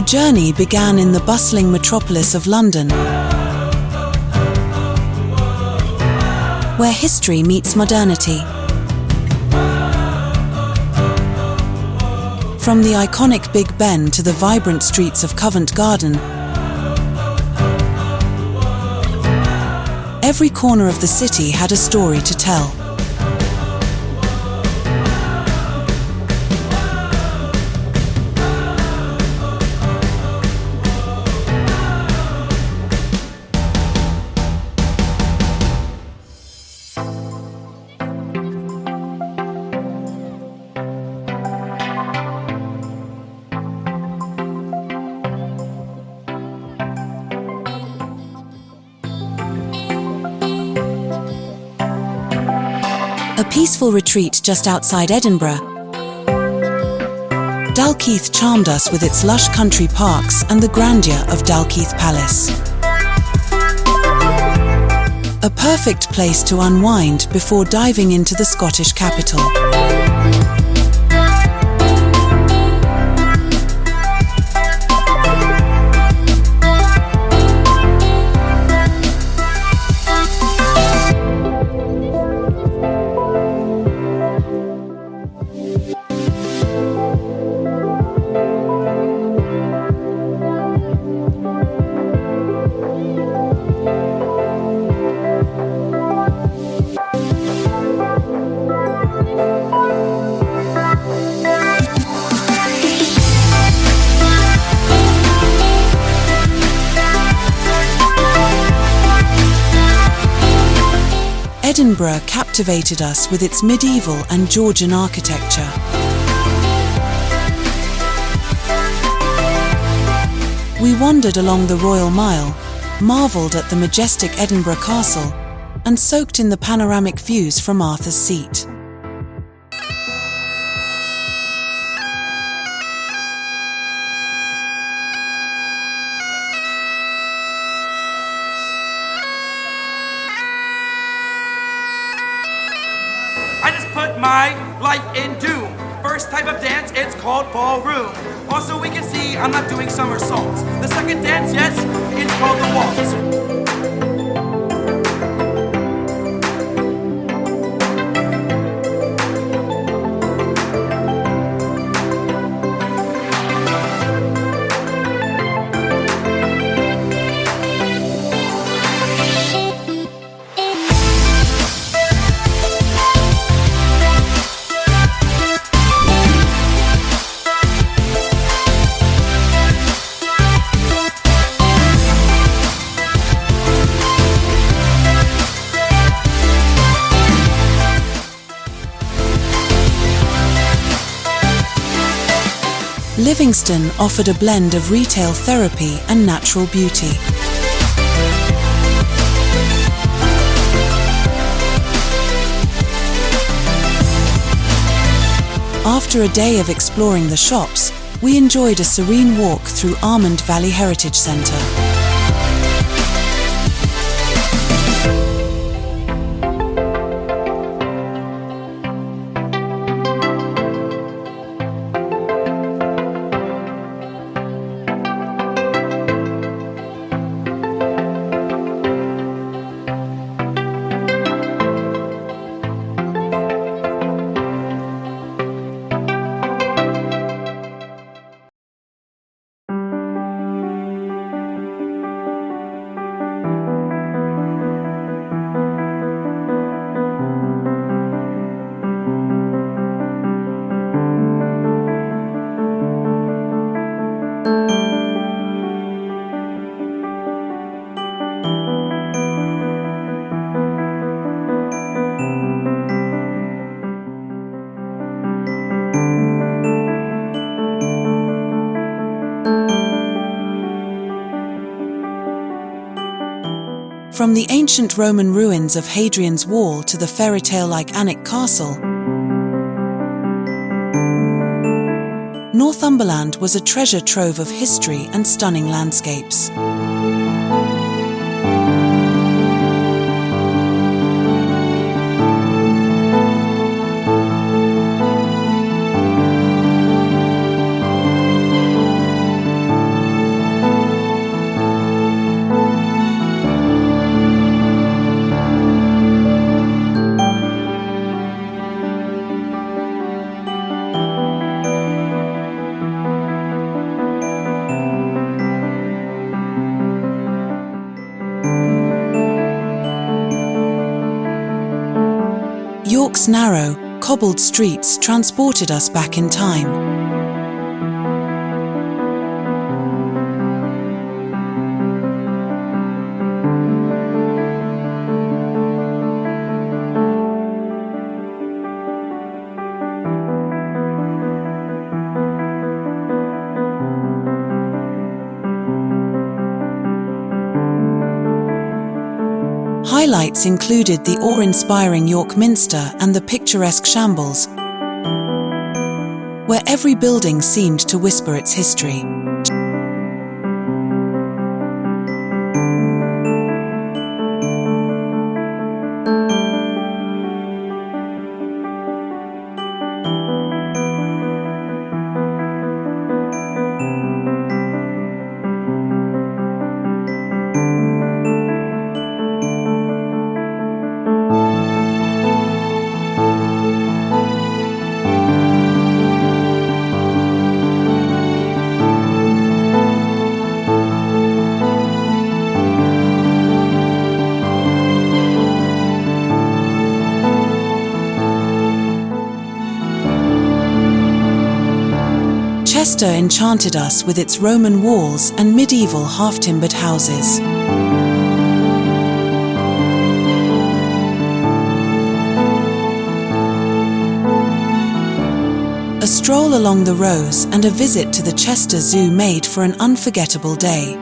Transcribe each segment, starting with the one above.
Our journey began in the bustling metropolis of London, where history meets modernity. From the iconic Big Ben to the vibrant streets of Covent Garden, every corner of the city had a story to tell. A peaceful retreat just outside Edinburgh, Dalkeith charmed us with its lush country parks and the grandeur of Dalkeith Palace. A perfect place to unwind before diving into the Scottish capital. Edinburgh captivated us with its medieval and Georgian architecture. We wandered along the Royal Mile, marvelled at the majestic Edinburgh Castle, and soaked in the panoramic views from Arthur's Seat. Put my life in doom. First type of dance, it's called ballroom. Also, we can see I'm not doing somersaults. The second dance, yes, it's called the waltz. Livingston offered a blend of retail therapy and natural beauty. After a day of exploring the shops, we enjoyed a serene walk through Almond Valley Heritage Centre. From the ancient Roman ruins of Hadrian's Wall to the fairy tale-like Alnwick Castle, Northumberland was a treasure trove of history and stunning landscapes. York's narrow, cobbled streets transported us back in time. Highlights included the awe-inspiring York Minster and the picturesque Shambles, where every building seemed to whisper its history. Chester enchanted us with its Roman walls and medieval half-timbered houses. A stroll along the Rows and a visit to the Chester Zoo made for an unforgettable day.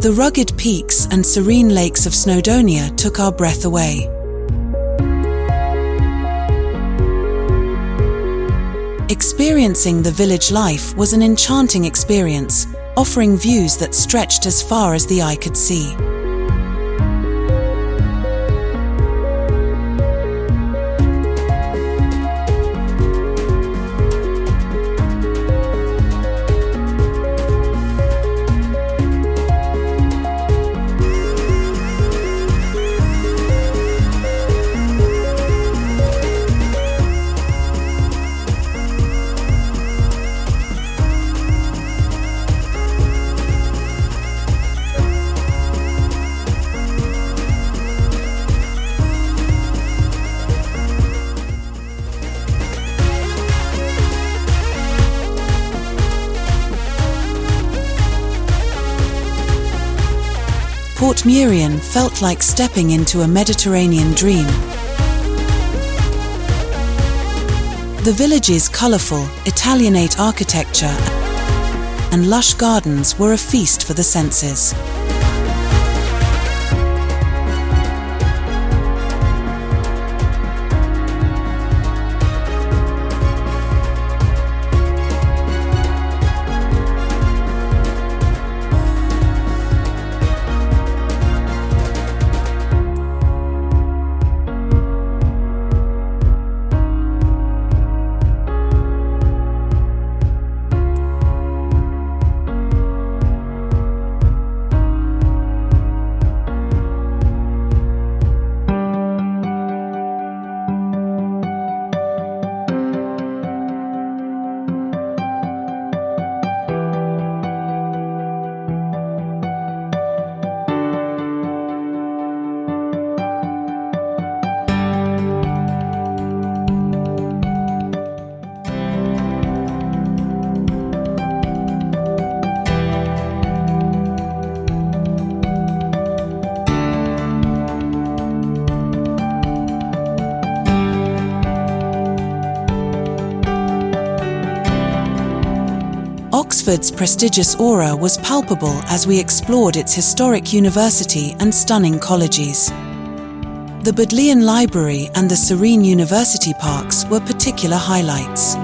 The rugged peaks and serene lakes of Snowdonia took our breath away. Experiencing the village life was an enchanting experience, offering views that stretched as far as the eye could see. Port Murian felt like stepping into a Mediterranean dream. The village's colourful, Italianate architecture and lush gardens were a feast for the senses. Oxford's prestigious aura was palpable as we explored its historic university and stunning colleges. The Bodleian Library and the serene university parks were particular highlights.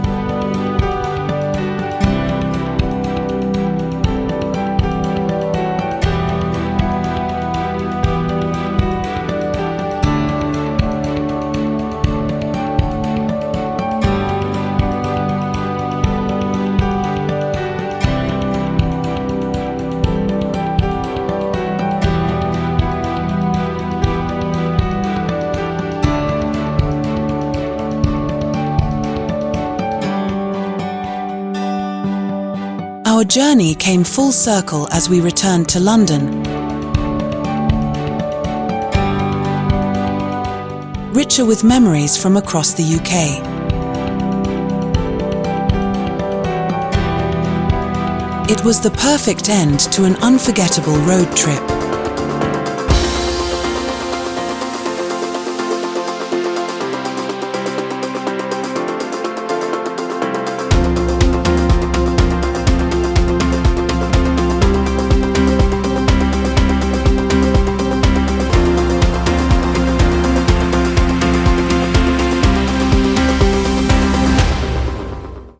Our journey came full circle as we returned to London, richer with memories from across the UK. It was the perfect end to an unforgettable road trip.